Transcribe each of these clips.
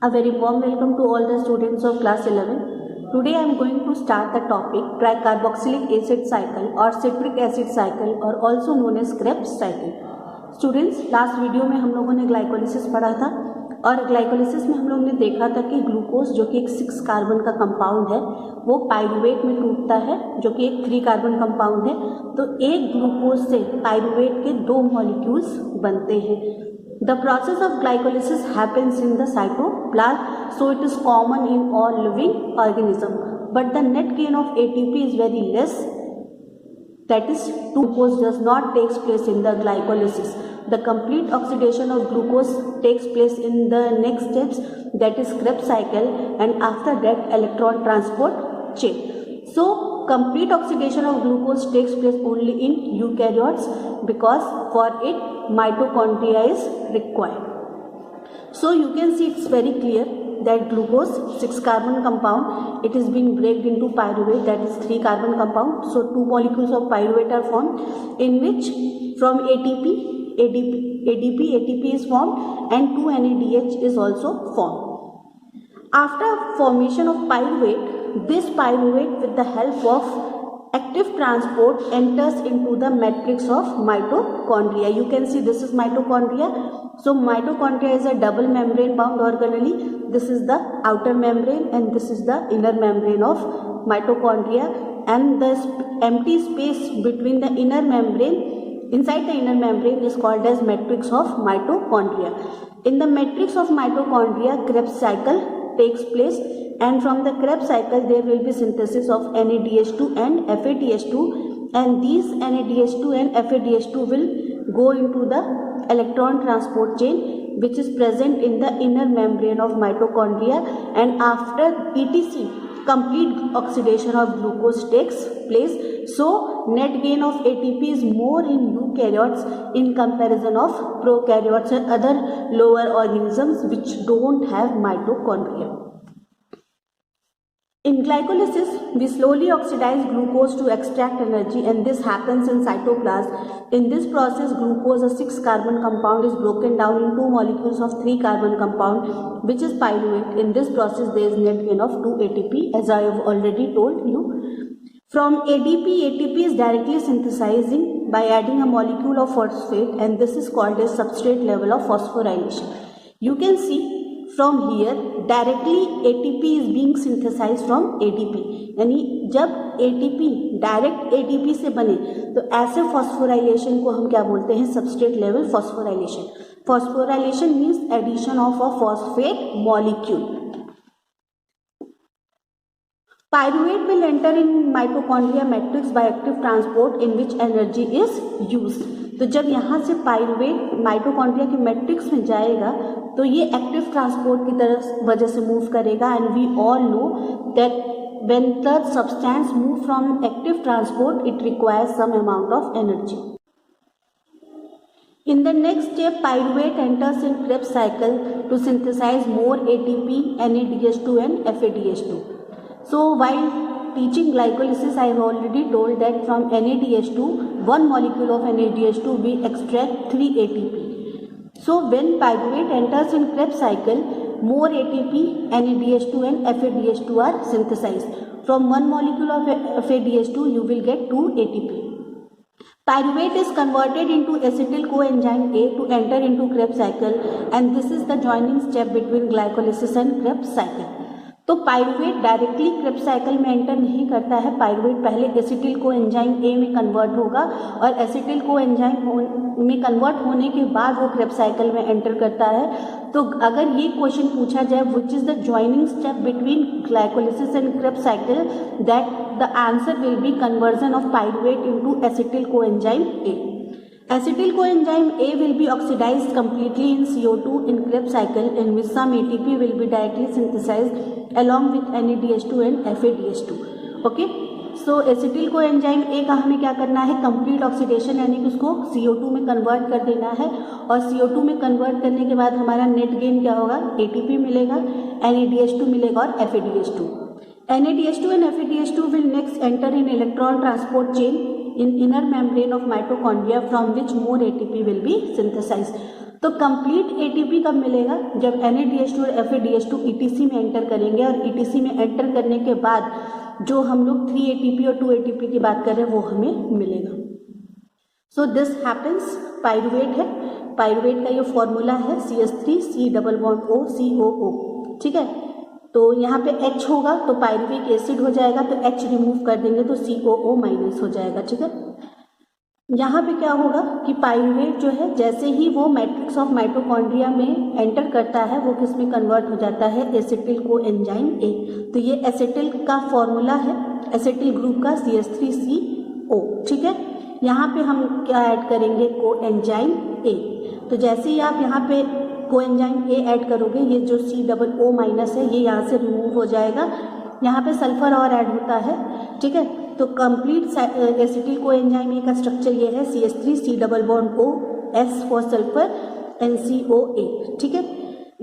A very warm welcome to all the students of class 11. Today I am going to start the topic tricarboxylic acid cycle or citric acid cycle or also known as Krebs cycle. Students, last video में हम लोगों ने glycolysis पढ़ा था और glycolysis में हम लोगों ने देखा था कि ग्लूकोज जो कि एक 6 कार्बन का कंपाउंड है वो पाइरुवेट में टूटता है जो कि एक 3 कार्बन कंपाउंड है। तो एक ग्लूकोज से पाइरुवेट के 2 मॉलिक्यूल्स बनते हैं। The process of glycolysis happens in the cytoplasm, so it is common in all living organism. But the net gain of ATP is very less. That is, glucose does not takes place in the glycolysis. The complete oxidation of glucose takes place in the next steps, that is Krebs cycle, and after that electron transport chain. So complete oxidation of glucose takes place only in eukaryotes because for it mitochondria is required. So you can see it's very clear that glucose 6 carbon compound, it is being breaked into pyruvate, that is 3 carbon compound. So 2 molecules of pyruvate are formed in which from ADP is formed and 2 NADH is also formed. After formation of pyruvate, this pyruvate with the help of active transport enters into the matrix of mitochondria. You can see this is mitochondria. So mitochondria is a double membrane bound organelle. This is the outer membrane and this is the inner membrane of mitochondria, and the empty space between the inner membrane, inside the inner membrane, is called as matrix of mitochondria. In the matrix of mitochondria, Krebs cycle takes place, and from the Krebs cycle there will be synthesis of NADH2 and FADH2, and these NADH2 and FADH2 will go into the electron transport chain which is present in the inner membrane of mitochondria, and after ETC complete oxidation of glucose takes place. So net gain of ATP is more in eukaryotes in comparison of prokaryotes and other lower organisms which don't have mitochondria. In glycolysis, we slowly oxidize glucose to extract energy, and this happens in cytoplasm. In this process, glucose, a 6 carbon compound, is broken down into 2 molecules of 3 carbon compound which is pyruvate. In this process, there is net gain of 2 ATP, as I have already told you. From ATP is directly synthesizing by adding a molecule of phosphate, and this is called as substrate level of phosphorylation. You can see from here directly ATP is being synthesized from ADP, यानी जब ATP direct ADP से बने तो ऐसे phosphorylation को हम क्या बोलते हैं? Substrate level phosphorylation. Phosphorylation means addition of a phosphate molecule. Pyruvate will enter in mitochondria matrix by active transport in which energy is used. तो जब यहाँ से पाइरुवेट माइटोकॉन्ड्रिया के मैट्रिक्स में जाएगा तो ये एक्टिव ट्रांसपोर्ट की तरह वजह से मूव करेगा, and we all know that when the substance move from active transport it requires some amount of energy. In the next step, pyruvate enters in Krebs cycle to synthesize more ATP, NADH2 and FADH2. So while teaching glycolysis, I have already told that from NADH2, 1 molecule of NADH2 we extract 3 ATP. So when pyruvate enters in Krebs cycle, more ATP, NADH2 and FADH2 are synthesized. From 1 molecule of FADH2 you will get 2 ATP. Pyruvate is converted into acetyl coenzyme A to enter into Krebs cycle, and this is the joining step between glycolysis and Krebs cycle. तो pyruvate directly Krebs cycle में enter नहीं करता है. Pyruvate पहले acetyl coenzyme A में convert होगा और acetyl coenzyme में कन्वर्ट होने के बाद वो क्रेब्स साइकिल में एंटर करता है. तो अगर ये क्वेश्चन पूछा जाए which is the joining step between glycolysis and Krebs cycle, that the answer will be conversion of pyruvate into acetyl coenzyme A. Acetyl coenzyme A will be oxidized completely in CO2 in Krebs cycle, in which some ATP will be directly synthesized along with NADH2 and FADH2. Okay, so acetyl coenzyme A का हमें क्या करना है? Complete oxidation, यानी कि उसको CO2 में convert कर देना है, और CO2 में कन्वर्ट करने के बाद हमारा नेट गेन क्या होगा? ATP मिलेगा, NADH2 मिलेगा और FADH2. NADH2 and FADH2 will next enter in electron transport chain in inner membrane of mitochondria, from which more ATP will be synthesized. तो कंप्लीट एटीपी कब मिलेगा? जब NADH2 और FADH2 ETC में एंटर करेंगे, और ETC में एंटर करने के बाद जो हम लोग 3 ATP और 2 ATP की बात कर रहे हैं वो हमें मिलेगा। सो दिस हैपन्स, पायरुवेट है, पायरुवेट का ये फॉर्मूला है CH3 C++O COO, ठीक है। तो यहाँ पे H होगा तो पायरुविक एसिड हो जाएगा, तो H रिमूव कर देंगे तो COO माइनस हो जाएगा, ठीक है। यहाँ पे क्या होगा कि पायरुवेट जो है जैसे ही वो मैट्रिक्स ऑफ माइटोकॉन्ड्रिया में एंटर करता है वो किस में कन्वर्ट हो जाता है? एसिटिल को एंजाइम A। तो ये एसिटिल का फॉर्मूला है, एसिटिल ग्रुप का CH3CO, ठीक है। यहाँ पे हम क्या ऐड करेंगे? को एंजाइम A। तो जैसे ही आप यहाँ पे को एंजाइम A ऐड करोगे, ये जो COO माइनस है ये यहाँ से रिमूव हो जाएगा, यहाँ पे सल्फर और ऐड होता है, ठीक है। तो कंप्लीट एसिटिल को एंजाइम A का स्ट्रक्चर ये है CH3 C++O S for sulphur NCOA, ठीक है।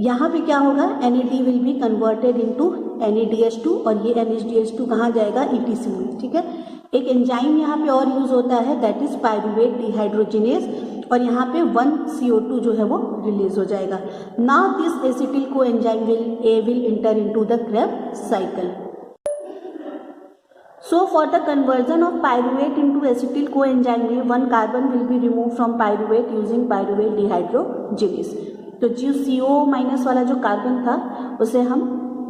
यहाँ पे क्या होगा? NAD will be converted into NADH2 और ये NADH2 कहाँ जाएगा? ETC में, ठीक है। एक एंजाइम यहाँ पे और यूज होता है, दैट इज पायरुवेट डिहाइड्रोजिनेज, और यहाँ पे 1 CO2 जो है वो रिलीज हो जाएगा। नाउ दिस एसिटिल को enzyme will enter into the Krebs cycle. So for the conversion of pyruvate into acetyl coenzyme A, 1 carbon will be removed from pyruvate using pyruvate dehydrogenase। तो जो CO minus वाला जो carbon था उसे हम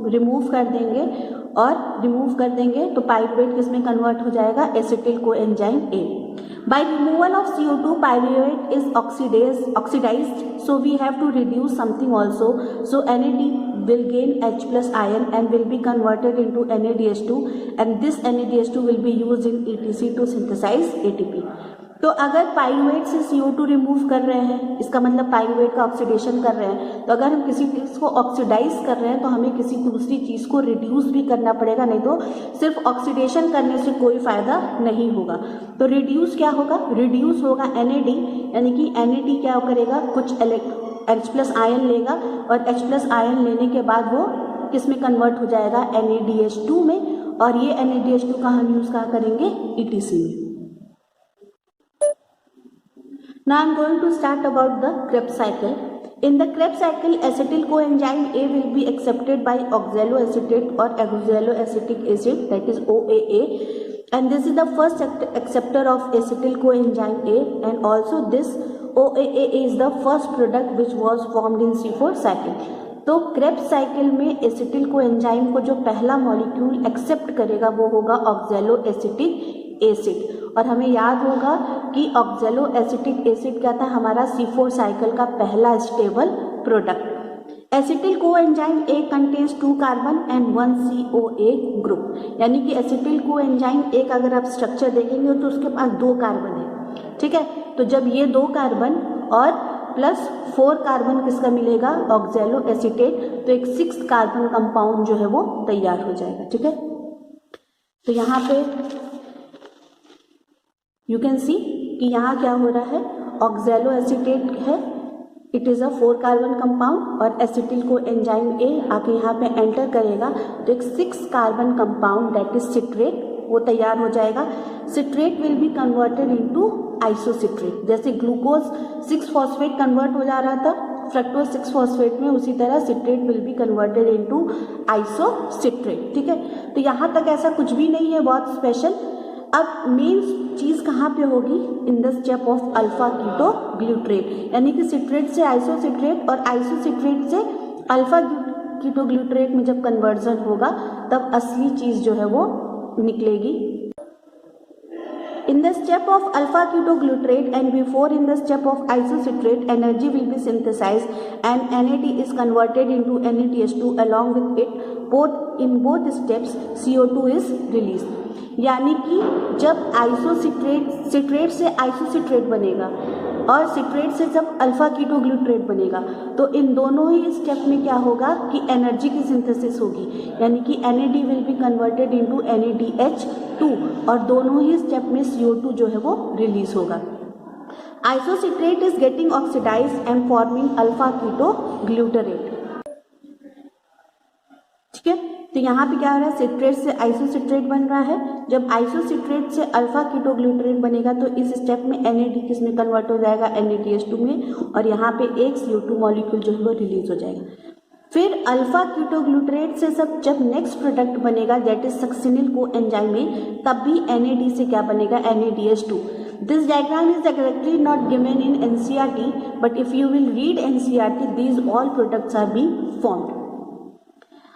remove कर देंगे, और रिमूव कर देंगे तो पायरुवेट किस में कन्वर्ट हो जाएगा? Acetyl coenzyme A। By removal of CO2, pyruvate is oxidized, so we have to reduce something also. So NAD will gain H plus ion and will be converted into NADH2, and this NADH2 will be used in ETC to synthesize ATP। तो अगर pyruvate से CO2 remove कर रहे हैं, इसका मतलब pyruvate का oxidation कर रहे हैं, तो अगर हम किसी चीज़ को ऑक्सीडाइज कर रहे हैं तो हमें किसी दूसरी चीज़ को रिड्यूस भी करना पड़ेगा, नहीं तो सिर्फ ऑक्सीडेशन करने से कोई फ़ायदा नहीं होगा। तो रिड्यूस क्या होगा? रिड्यूस होगा NAD, यानी कि NAD क्या करेगा? कुछ H प्लस आयन लेगा, और H प्लस आयन लेने के बाद वो किस में कन्वर्ट हो जाएगा? NADH2 में, और ये NADH2 का हम यूज़ कहाँ करेंगे? ETC में। Now I am going to start about the Krebs cycle. In the Krebs cycle, acetyl coenzyme A will be accepted by oxaloacetate or oxaloacetic acid, that is OAA, and this is the first acceptor of acetyl coenzyme A, and also this OAA is the first product which was formed in C4 cycle. तो Krebs cycle में acetyl को enzyme को जो पहला molecule accept करेगा वो होगा oxaloacetic acid, और हमें याद होगा कि ऑक्सैलोएसिटिक एसिड क्या था? हमारा C4 साइकिल का पहला स्टेबल प्रोडक्ट। एसिटिल को enzyme A contains 2 carbon and 1 COA group, यानी कि एसिटिल को एंजाइम A का अगर आप स्ट्रक्चर देखेंगे तो उसके पास 2 कार्बन है, ठीक है। तो जब ये 2 कार्बन और प्लस 4 कार्बन किसका मिलेगा? ऑक्सैलो एसिटेट, तो एक 6 कार्बन कंपाउंड जो है वो तैयार हो जाएगा, ठीक है। तो यहाँ पे यू कैन सी कि यहाँ क्या हो रहा है? ऑक्सैलो एसिटेट है, it is a 4 carbon compound, और एसिटिल को एंजाइम A आके यहाँ पे एंटर करेगा तो एक 6 carbon compound that is citrate वो तैयार हो जाएगा। Citrate will be converted into isocitrate, जैसे ग्लूकोज 6 फॉस्फेट कन्वर्ट हो जा रहा था फ्रक्टोज 6 फॉस्फेट में, उसी तरह citrate will be converted into isocitrate, ठीक है। तो यहाँ तक ऐसा कुछ भी नहीं है बहुत स्पेशल। अब मेन चीज़ कहाँ पे होगी? In the step of alpha keto glutarate, यानी कि सिट्रेट से आइसोसिट्रेट और आइसोसिट्रेट से अल्फा कीटो ग्लूट्रेट में जब कन्वर्जन होगा तब असली चीज़ जो है वो निकलेगी। In the step of alpha ketoglutarate and before in the step of isocitrate, energy will be synthesized and NAD is converted into NADH2 along with it. In both steps CO2 is released. यानी कि जब citrate से isocitrate बनेगा और citrate से जब alpha ketoglutarate बनेगा तो इन दोनों ही स्टेप में क्या होगा कि एनर्जी की सिंथेसिस होगी, यानी कि NAD will be converted into NADH2, और दोनों ही स्टेप में CO2 जो है वो रिलीज होगा। Isocitrate is getting oxidised and forming alpha ketoglutarate, ठीक है। तो यहाँ पे क्या हो रहा है, सिट्रेट से आइसोसिट्रेट बन रहा है। जब आइसोसिट्रेट से अल्फा कीटोग्लूटरेट बनेगा तो इस स्टेप में NAD किस में कन्वर्ट हो जाएगा, NADH2 में, और यहाँ पे एक CO2 मॉलिक्यूल जो है वो रिलीज हो जाएगा। फिर अल्फा कीटोग्लूटरेट से सब जब नेक्स्ट प्रोडक्ट बनेगा दैट इज सक्सिनिल को एंजाइम में, तब भी NAD से क्या बनेगा, NADH2। This diagram is exactly not given in NCERT, but if you will read NCERT these all products are being formed.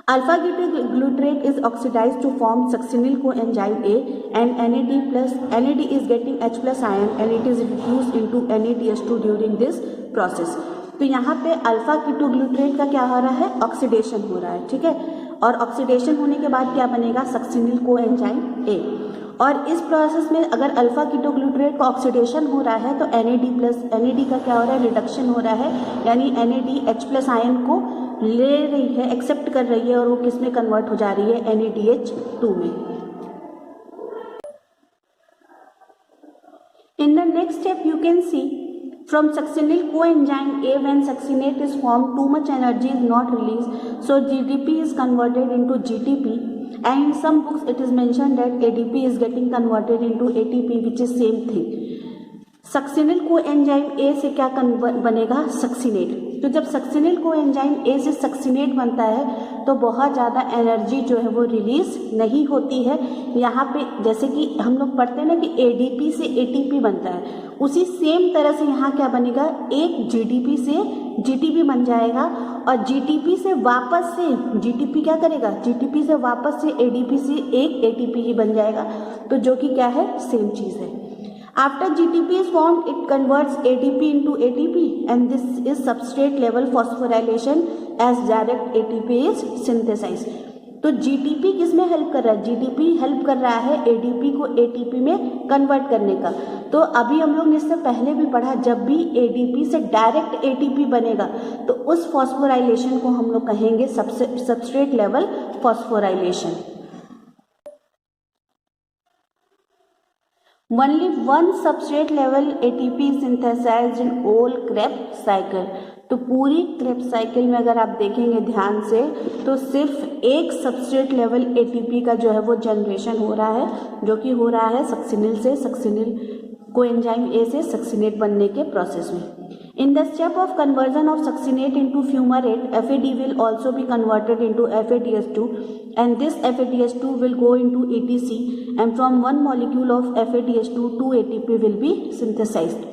Alpha ketoglutarate is oxidized to form succinyl coenzyme A, and NAD is getting H plus ion and it is reduced into NADH2 during this process. तो यहाँ पे alpha ketoglutarate का क्या हो रहा है, oxidation हो रहा है, ठीक है। और ऑक्सीडेशन होने के बाद क्या बनेगा, सक्सिनिल कोएंजाइम A। और इस प्रोसेस में अगर अल्फा कीटोग्लूटरेट का ऑक्सीडेशन हो रहा है तो NAD का क्या हो रहा है, रिडक्शन हो रहा है, यानी NAD H प्लस आयन को ले रही है, एक्सेप्ट कर रही है, और वो किस में कन्वर्ट हो जा रही है, NADH2 में। In the next step you can see from succinyl coenzyme A, when succinate is formed, too much energy is not released, so GDP is converted into GTP, and in some books it is mentioned that ADP is getting converted into ATP, which is same thing. Succinyl coenzyme A से क्या बनेगा, succinate. तो जब succinyl coenzyme A से succinate बनता है तो बहुत ज़्यादा एनर्जी जो है वो रिलीज नहीं होती है। यहाँ पे जैसे कि हम लोग पढ़ते हैं ना कि ADP से ATP बनता है, उसी सेम तरह से यहाँ क्या बनेगा, एक GDP से GTP बन जाएगा, और GTP से वापस से GTP क्या करेगा, GTP से वापस से ADP से एक ATP ही बन जाएगा, तो जो कि क्या है, सेम चीज़ है। After GTP is formed, it converts ADP into ATP, and this is substrate level phosphorylation as direct ATP is synthesized. तो GTP किस में हेल्प कर रहा है, GTP हेल्प कर रहा है ADP को ATP में कन्वर्ट करने का। तो अभी हम लोग ने इससे पहले भी पढ़ा, जब भी ADP से डायरेक्ट ATP बनेगा तो उस फॉस्फोराइलेशन को हम लोग कहेंगे substrate level phosphorylation. Only one substrate level ATP is synthesized in all Krebs cycle. तो पूरी क्रेब्स साइकिल में अगर आप देखेंगे ध्यान से तो सिर्फ एक सबस्ट्रेट लेवल ATP का जो है वो जनरेशन हो रहा है, जो कि हो रहा है सक्सिनिल से, सक्सिनिल कोएंजाइम A से सक्सिनेट बनने के प्रोसेस में। In the step of conversion of succinate into fumarate, FAD will also be converted into FADH2, and this FADH2 will go into ETC, and from one molecule of FADH2 2 ATP will be synthesized.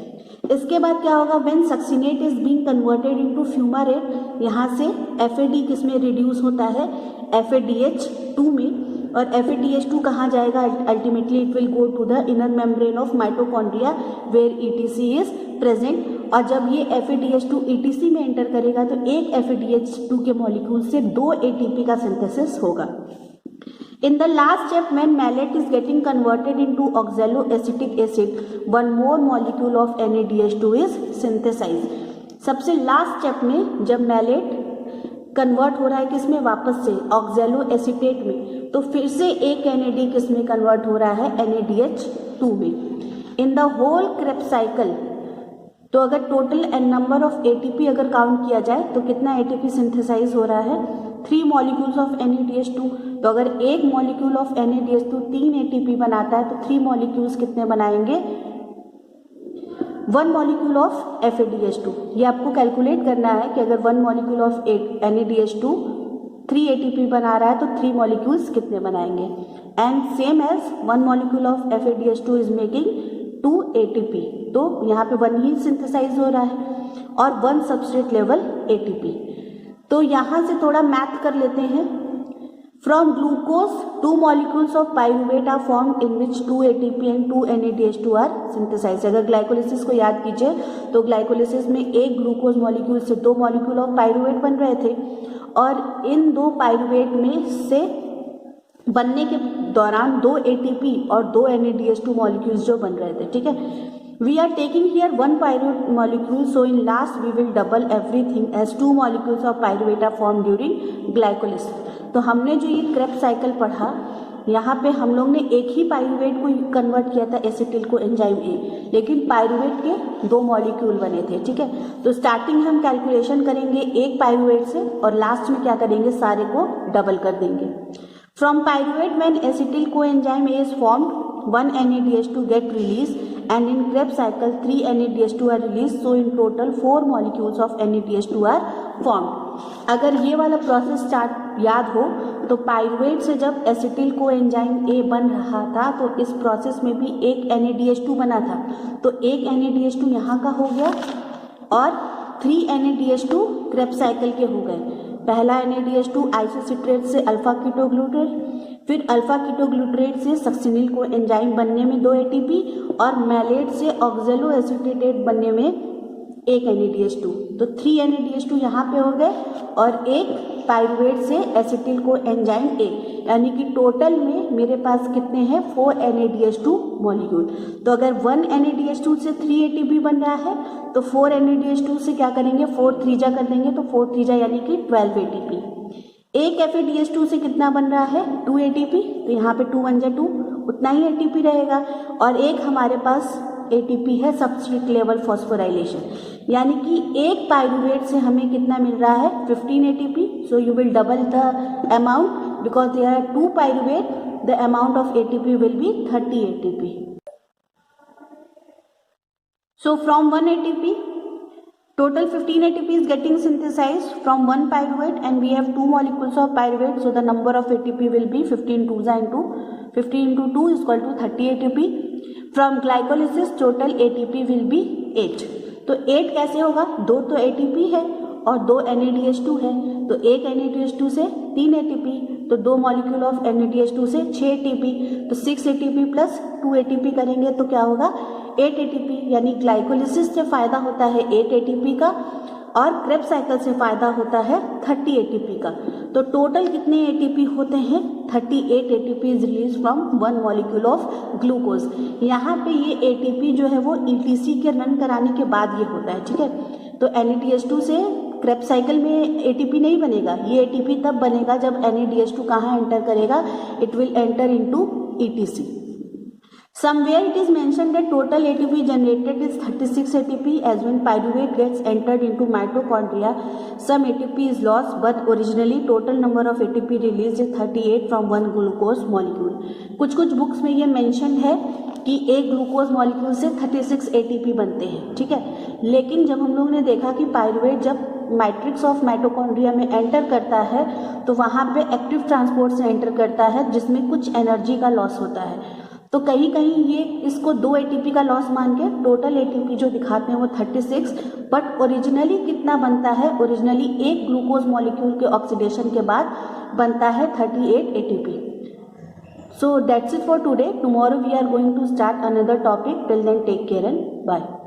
इसके बाद क्या होगा, when succinate is being converted into fumarate, यहाँ से FAD किस में reduce होता है, FADH2 में, और FADH2 कहाँ जाएगा, ultimately it will go to the inner membrane of mitochondria where ETC is present. और जब ये FADH2 ETC में एंटर करेगा तो एक FADH2 के मॉलिक्यूल से 2 ATP का सिंथेसिस होगा। In the last step, when malate is getting converted into oxaloacetic acid, one more molecule of NADH2 is synthesized. सबसे लास्ट स्टेप में जब मैलेट कन्वर्ट हो रहा है किस में, वापस से ऑक्जेलो एसीटेट में, तो फिर से एक NAD किस में कन्वर्ट हो रहा है, NADH2 में। In the whole Krebs cycle, तो अगर टोटल नंबर ऑफ ATP अगर काउंट किया जाए तो कितना ATP सिंथेसाइज हो रहा है, 3 मॉलिक्यूल्स ऑफ NADH2। तो अगर एक मॉलिक्यूल ऑफ NADH2 3 ATP बनाता है तो 3 मॉलिक्यूल्स कितने बनाएंगे, 1 मॉलिक्यूल ऑफ FADH2। ये आपको कैलकुलेट करना है कि अगर 1 मॉलिक्यूल ऑफ NADH2 3 ATP बना रहा है तो 3 मॉलिक्यूल्स कितने बनाएंगे, and same as 1 molecule of FADH2 is making 2 ATP, तो यहाँ पे 1 ही सिंथेसाइज हो रहा है और 1 सबस्ट्रेट लेवल ATP। तो यहाँ से थोड़ा मैथ कर लेते हैं। From glucose 2 molecules of pyruvate are formed in which 2 ATP and 2 NADH2 are synthesise. अगर ग्लाइकोलिसिस को याद कीजिए तो ग्लाइकोलिसिस में एक ग्लूकोज मॉलिक्यूल से 2 मॉलिक्यूल ऑफ पाइरुवेट बन रहे थे, और इन 2 पाइरुवेट में से बनने के दौरान 2 ATP और 2 NADH2 मॉलिक्यूल्स जो बन रहे थे, ठीक है। We are taking here 1 pyruvate molecule, so in last we will double everything as 2 molecules of pyruvate are formed during glycolysis. तो हमने जो ये क्रेब्स साइकिल पढ़ा यहाँ पे हम लोग ने एक ही पाइरूवेट को कन्वर्ट किया था एसिटिल को एंजाइम ए, लेकिन पाइरूवेट के 2 मॉलिक्यूल बने थे, ठीक है। तो स्टार्टिंग हम कैलकुलेशन करेंगे एक पाइरूवेट से और लास्ट में क्या करेंगे, सारे को डबल कर देंगे। फ्रॉम पाइरूवेट व्हेन एसिटिल को enzyme A is formed 1 NADH2 get released and in Krebs cycle 3 NADH2 are released, so in total 4 molecules of NADH2 are formed। अगर ये वाला प्रोसेस स्टार्ट याद हो तो पाइरूवेट से जब एसिटिल को एंजाइम ए बन रहा था तो इस प्रोसेस में भी एक NADH2 बना था, तो एक NADH2 यहाँ का हो गया और 3 NADH2 क्रेब्स साइकिल के हो गए। पहला NADH2 आइसोसिट्रेट से अल्फा कीटोग्लूटेट, फिर अल्फा कीटोग्लूटेट से सक्सिनिल को एंजाइम बनने में 2 ATP और मैलेट से ऑक्जेलो एसिटेट बनने में एक NADH2, तो 3 NADH2 यहाँ पे हो गए और एक पाइरूवेट से एसिटिल को एंजाइम ए, यानी कि टोटल में मेरे पास कितने हैं 4 NADH2 मॉलिक्यूल। तो अगर 1 NADH2 से 3 ATP बन रहा है तो 4 NADH2 से क्या करेंगे, 4 3 कर देंगे, तो 4 3 यानी कि 12 ATP। एक FADH2 से कितना बन रहा है 2 ATP, तो यहाँ पे 2 1 2 उतना ही ATP रहेगा। और एक हमारे पास ATP है सबस्ट्रेट लेवल फॉस्फोराइलेशन, यानी कि एक पाइरूवेट से हमें कितना मिल रहा है 15 ATP। So you will double the amount because there are 2 pyruvate, the amount of ATP will be 30 ATP। So from 1 ATP, total 15 ATP is getting synthesized from 1 pyruvate and we have 2 molecules of pyruvate, so the number of ATP will be 15 2s into 15 into 2 is equal to 30 ATP. From glycolysis total ATP will be 8. तो 8 कैसे होगा, 2 तो ATP है और 2 NADH2 है, तो एक NADH2 से 3 ATP, तो 2 मॉलिक्यूल ऑफ NADH2 से 6 ATP, तो 6 ATP प्लस 2 ATP करेंगे तो क्या होगा 8 ATP, यानी ग्लाइकोलिसिस से फ़ायदा होता है 8 ATP का और क्रेब्स साइकिल से फ़ायदा होता है 30 ATP का। तो टोटल कितने ATP होते हैं 38 ATP is release from 1 molecule of glucose. यहाँ पे ये ATP जो है वो ETC के रन कराने के बाद ये होता है, ठीक है। तो NADH2 से क्रेब्स साइकिल में ATP नहीं बनेगा, ये ATP तब बनेगा जब NADH2 कहाँ एंटर करेगा, it will enter into ETC। Somewhere it is mentioned that total ATP generated is 36 ATP as when pyruvate gets entered into mitochondria, some ATP is lost but originally total number of ATP released is 38 from one glucose molecule। कुछ कुछ books में ये mention है कि एक glucose molecule से 36 ATP बनते हैं, ठीक है। लेकिन जब हम लोगों ने देखा कि पाइरूवेट जब मैट्रिक्स ऑफ माइटोकॉन्ड्रिया में एंटर करता है तो वहाँ पे एक्टिव ट्रांसपोर्ट से एंटर करता है जिसमें कुछ एनर्जी का लॉस होता है, तो कहीं कहीं ये इसको 2 ATP का लॉस मान के टोटल ATP जो दिखाते हैं वो 36, बट ओरिजिनली कितना बनता है, ओरिजिनली एक ग्लूकोज मॉलिक्यूल के ऑक्सीडेशन के बाद बनता है 38 ATP। So that's it for today. Tomorrow we are going to start another topic. Till then take care and bye.